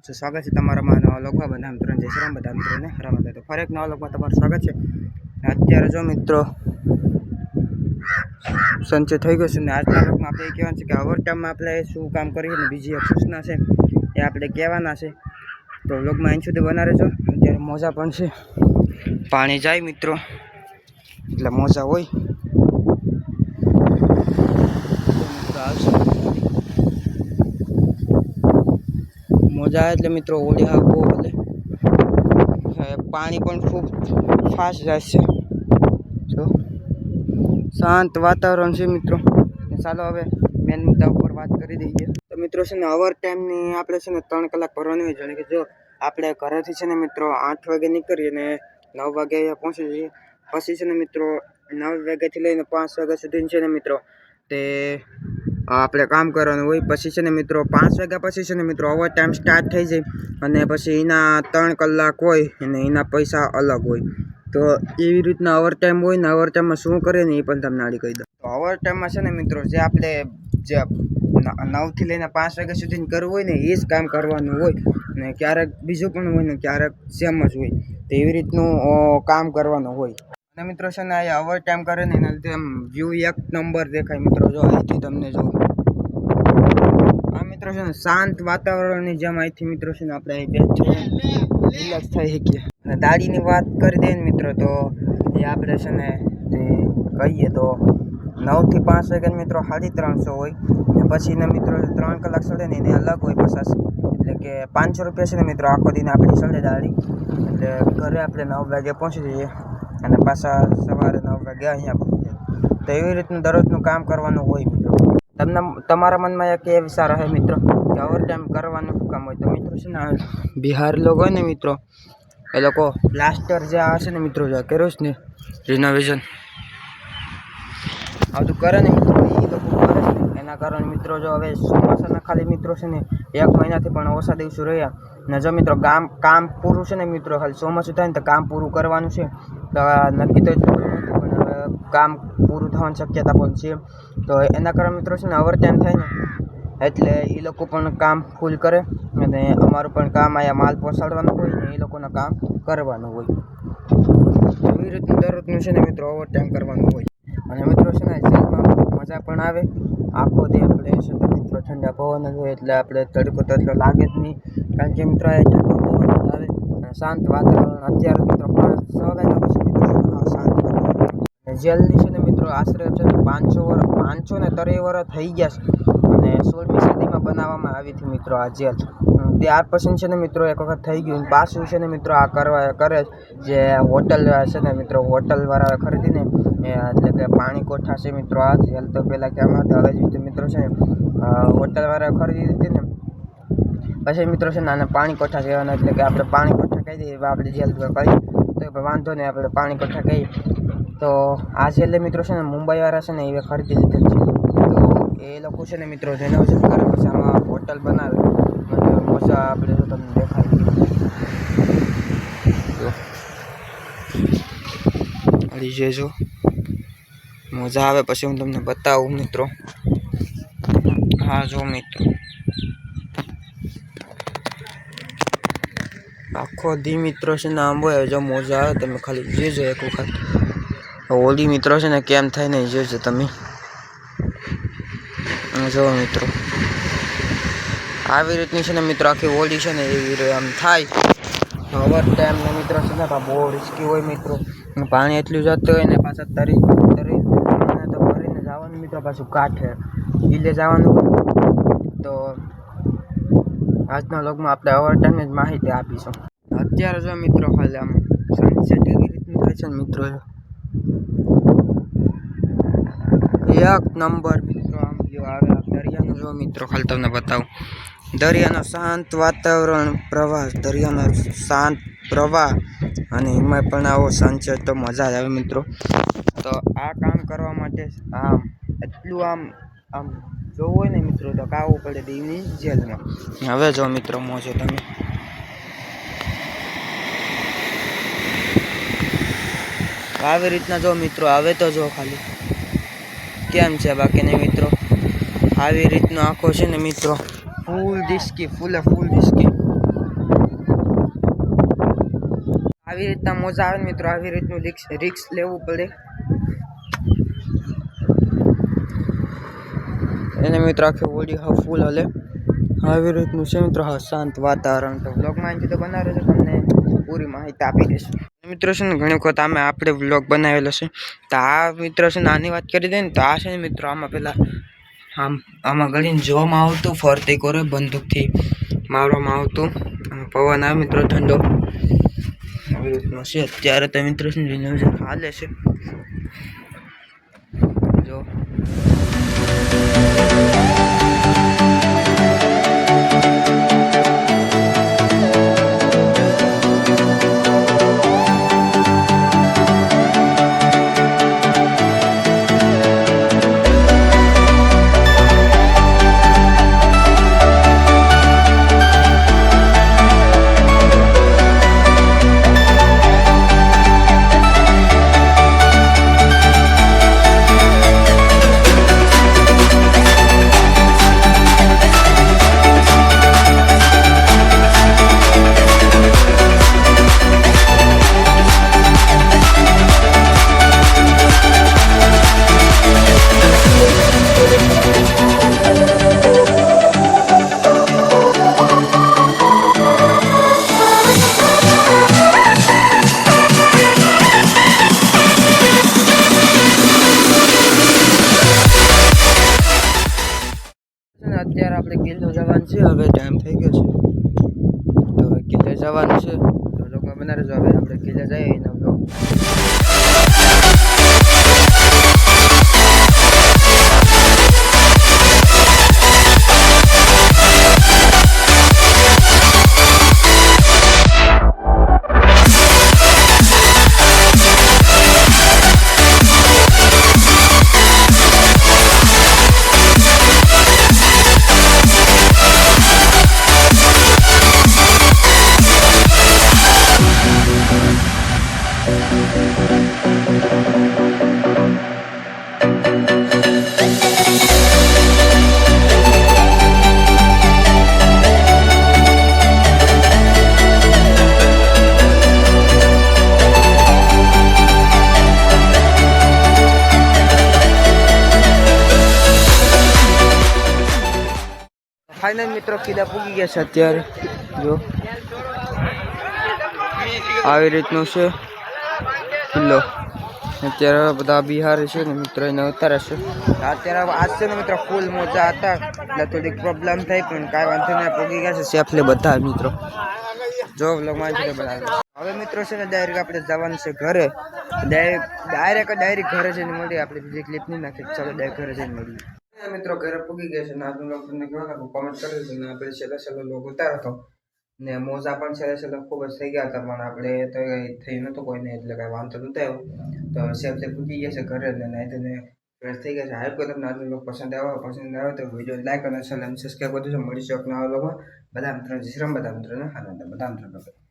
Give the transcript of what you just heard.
તો સ્વાગત છે તમારામાં નવા લોકમાં બધા મિત્રોને જય શ્રી રામ બધા મિત્રોને રામ તો ફરી એક નવા લોકમાં તમારું સ્વાગત છે। અત્યારે જો મિત્રો સંચય થઈ ગયો છે ને આજના લોકમાં આપણે કહેવાનું છે કે ઓવર ટાઈમમાં આપણે શું કામ કરીએ ને બીજી એક સૂચના છે એ આપણે કહેવાના છે। તો લોકમાં અહીં સુધી બના રહેજો। અત્યારે મોજા પણ છે, પાણી જાય મિત્રો એટલે મોજા હોય મિત્રો આવશે મોજા એટલે મિત્રો ઓલી હા બહુ એટલે પાણી પણ ખૂબ ફાસ્ટ જાય છે। જો શાંત વાતાવરણ છે મિત્રો। ચાલો હવે મેન મુદ્દા ઉપર વાત કરી દઈએ। તો મિત્રો છે ને ઓવર ટાઈમની આપણે છે ને 3 કલાક ભરવાની હોય, જાણે કે જો આપણે ઘરેથી છે ને મિત્રો 8 વાગે નીકળીએ ને 9 વાગે પહોંચી જઈએ, પછી છે ને મિત્રો 9 વાગ્યાથી લઈને 5 વાગ્યા સુધી છે ને મિત્રો તે આપણે કામ કરવાનું હોય। પછી છે ને મિત્રો 5 વાગ્યા પછી છે ને મિત્રો ઓવર ટાઈમ સ્ટાર્ટ થઈ જાય અને પછી એના 3 કલાક હોય અને એના પૈસા અલગ હોય। તો એવી રીતના ઓવર ટાઈમ હોય ને ઓવર ટાઈમમાં શું કરે ને એ પણ તમને આડી કહી દઉં। તો ઓવર ટાઈમમાં છે ને મિત્રો જે આપણે જે 9 થી લઈને 5 વાગ્યા સુધી કરવું હોય ને એ જ કામ કરવાનું હોય ને ક્યારેક બીજું પણ હોય ને ક્યારેક સેમ જ હોય, તો એવી રીતનું કામ કરવાનું હોય। અને મિત્રો છે ને આ ઓવર ટાઈમ કરે ને એના લીધે આમ વ્યૂ એક નંબર દેખાય મિત્રો। જો અહીંથી તમને જો આ મિત્રો છે ને શાંત વાતાવરણની જેમ અહીંથી મિત્રો છે ને આપણે અહીં રિલેક્સ થઈ શકીએ। અને દાડીની વાત કરી દઈએ ને મિત્રો તો એ આપણે છે ને તે કહીએ તો 9 થી 5 વાગ્યા મિત્રો 350 હોય ને પછી ને મિત્રો 3 કલાક સડે ને એને અલગ હોય 50, એટલે કે 500 રૂપિયા છે ને મિત્રો આખો દિન આપણી સડે દાડી। એટલે ઘરે આપણે 9 વાગે પહોંચી જઈએ અને પાછા સવારે 9 વાગે અહીંયા પહોંચી જાય। તો એવી રીતનું દરરોજનું કામ કરવાનું હોય મિત્રો। તમને તમારા મનમાં એક એ વિચાર હશે મિત્રો કે ઓવર ટાઈમ કરવાનું શું કામ હોય? તો મિત્રો છે ને બિહાર લોકો હોય ને મિત્રો એ લોકો પ્લાસ્ટર જે હશે ને મિત્રો જે કર્યું છે ને રિનોવેશન બધું કરે ને મિત્રો એ લોકો કરે છે એના કારણે મિત્રો જો હવે ચોમાસાના ખાલી મિત્રો છે ને 1 મહિનાથી પણ ઓછા દિવસો રહ્યા ને જો મિત્રો કામ પૂરું છે ને મિત્રો ખાલી ચોમાસું થાય ને તો કામ પૂરું કરવાનું છે। તો નક્કી તો એટલું બધું નથી પણ હવે કામ પૂરું થવાની શક્યતા પણ છે। તો એના કારણે મિત્રો છે ને ઓવર ટાઈમ થાય ને એટલે એ લોકો પણ કામ ફૂલ કરે અને અમારું પણ કામ અહીંયા માલ પહોંચાડવાનું હોય ને એ લોકોનું કામ કરવાનું હોય। એવી રીતનું દરરોજનું છે ને મિત્રો ઓવર ટાઈમ કરવાનું હોય। અને મિત્રો છે ને જેલમાં મજા પણ આવે, આખો દી આપણે છે તો મિત્રો ઠંડા પવન જ હોય એટલે આપણે તડકો તો એટલો લાગે જ નહીં, કારણ કે મિત્રો એ ઠંડો પવન જ આવે અને શાંત વાતાવરણ। અત્યારે મિત્રો 5-6 વાગ્યા પછી મિત્રો શાંત વાતાવરણ। જેલની છે ને મિત્રો આશરે છે ને 530 વર્ષ થઈ ગયા છે અને 16મી સદીમાં બનાવવામાં આવી હતી મિત્રો આ જેલ। ત્યાર પછી છે ને મિત્રો એક વખત થઈ ગયું પાછું છે ને મિત્રો આ કરે જે હોટલ છે ને મિત્રો હોટલવાળા ખરીદીને એટલે કે પાણી કોઠા છે મિત્રો આ જેલ તો પહેલાં કહેવામાં હતા, હવે જ મિત્રો છે ને હોટલવાળા ખરીદી દીધી ને પછી મિત્રો છે ને આને પાણી કોઠા કહેવાના, એટલે કે આપણે પાણી કોઠા કહી દઈએ આપણે જેલ કહી તો વાંધો નહીં આપણે પાણી કોઠા કહીએ। તો આ જેલે મિત્રો છે ને મુંબઈવાળા છે ને એ ખરીદી લીધેલ છે। તો એ લોકો છે ને મિત્રો રેનોવેશન કરે પછી આમાં હોટલ બનાવે અને મજા આપણે જો તમને દેખાય અડી જજો મજા આવે પછી હું તમને બતાવું મિત્રો। હા જો મિત્રો આખો દી મિત્રો છે ને આંબો જો મોજા આવે તમે ખાલી જોજો એક વખત। હોળી મિત્રો છે ને કેમ થાય ને જોજો તમે જો મિત્રો આવી રીતની છે ને મિત્રો આખી હોળી છે ને એવી આમ થાય। ઓવર ટાઈમ ને મિત્રો છે ને બહુ રિસ્કી હોય મિત્રો, પાણી એટલું જતું હોય ને પાછા તરી તો ભરીને જવાનું મિત્રો પાછું કાંઠે ગીલે જવાનું હોય। તો આજના વ્લોગમાં આપણે ઓવર ટાઈમની જ માહિતી આપીશું। અત્યારે જો મિત્રો ખાલી આમ સનસેટ એવી રીતનું થાય છે ને મિત્રો એક નંબર મિત્રો આમ જો આવે દરિયાનો જો મિત્રો ખાલી તમને બતાવું દરિયાનો શાંત વાતાવરણ પ્રવાહ, દરિયાનો શાંત પ્રવાહ અને એમાં પણ આવો સનસેટ તો મજા જ આવે મિત્રો। તો આ કામ કરવા માટે આમ એટલું આમ જોવું હોય ને મિત્રો તો કાવું પડે દીવની જેલમાં। હવે જો મિત્રો મોજો તમે આવી રીતના જો મિત્રો આવે તો જો ખાલી કેમ છે બાકીને મિત્રો આવી રીતનો આખો છે ને મિત્રો ફૂલ દિસકી ફૂલે ફૂલ દિસકી આવી રીતના મોજા આવે ને મિત્રો આવી રીતનું રિક્સ લેવું પડે એને મિત્રો આખી બોડી હા ફૂલ હલે આવી રીતનું છે મિત્રો હા શાંત વાતાવરણ તો વ્લોગમાં તો બનાવેલો છે તમને પૂરી માહિતી આપી દઈશ મિત્રો છે ને ઘણી વખત આપણે વ્લોગ બનાવેલો છે તો આ મિત્રો છે ને આની વાત કરી દે ને તો આ છે ને મિત્રો આમાં પેલા આમાં ગળીને જોવામાં આવતું ફરતી કરે બંદૂકથી મારવામાં આવતું પવન આવે મિત્રો ઠંડો આવી રીતનો છે અત્યારે તો મિત્રો છે ને હાલે છે જો અત્યારે આપણે કિલ્લો જવાનું છે હવે ટાઈમ થઈ ગયો છે તો હવે કિલ્લે જવાનું છે તો લોકો બનાવે જો હવે આપણે કિલ્લે જઈએ એના બ્લોગ ફાઇનલ મિત્રો કિલ્લા પૂગી ગયા છે અત્યારે જો આવી રીતનું છે કિલ્લો અત્યારે બધા બિહારી છે ને મિત્રો એને ઉતારે છે અત્યારે આજ છે ને મિત્રો ફૂલ મોજા હતા એટલે થોડીક પ્રોબ્લેમ થઈ પણ કાંઈ વાંધો નહીં પૂગી ગયા છે સેફલી બધા મિત્રો જો વ્લોગમાં બનાવે હવે મિત્રો છે ને ડાયરેક્ટ આપણે જવાનું છે ઘરે ડાયરેક્ટ ઘરે જઈને મળીએ આપણે બીજી ક્લિપ નહીં નાખી ચાલો ડાયરેક્ટ ઘરે જઈને મળીએ મિત્રો ઘરે પૂગી ગયા છે ને આજનું લોક તમને કેવા લાગુ કોમેન્ટ કરી દીધું ને આપણે છેલ્લો લોક ઉતારો હતો ને મોજા પણ છેલ્લે ખૂબ જ થઈ ગયા હતા પણ આપણે તો થઈ નહોતું કોઈને એટલે કાંઈ વાંધો નહોતો આવ્યો તો સેફલી પૂગી ગયા છે ઘરે ને નાઈને ફ્રેશ થઈ ગયા છે હાઈ કોઈ તમને આજનો લોક પસંદ આવે તો વિડીયો લાઈક અને સબસ્ક્રાઈબ કરજો મળીશું નવા લોકોમાં બધા મિત્રોને આનંદ બધા મિત્રો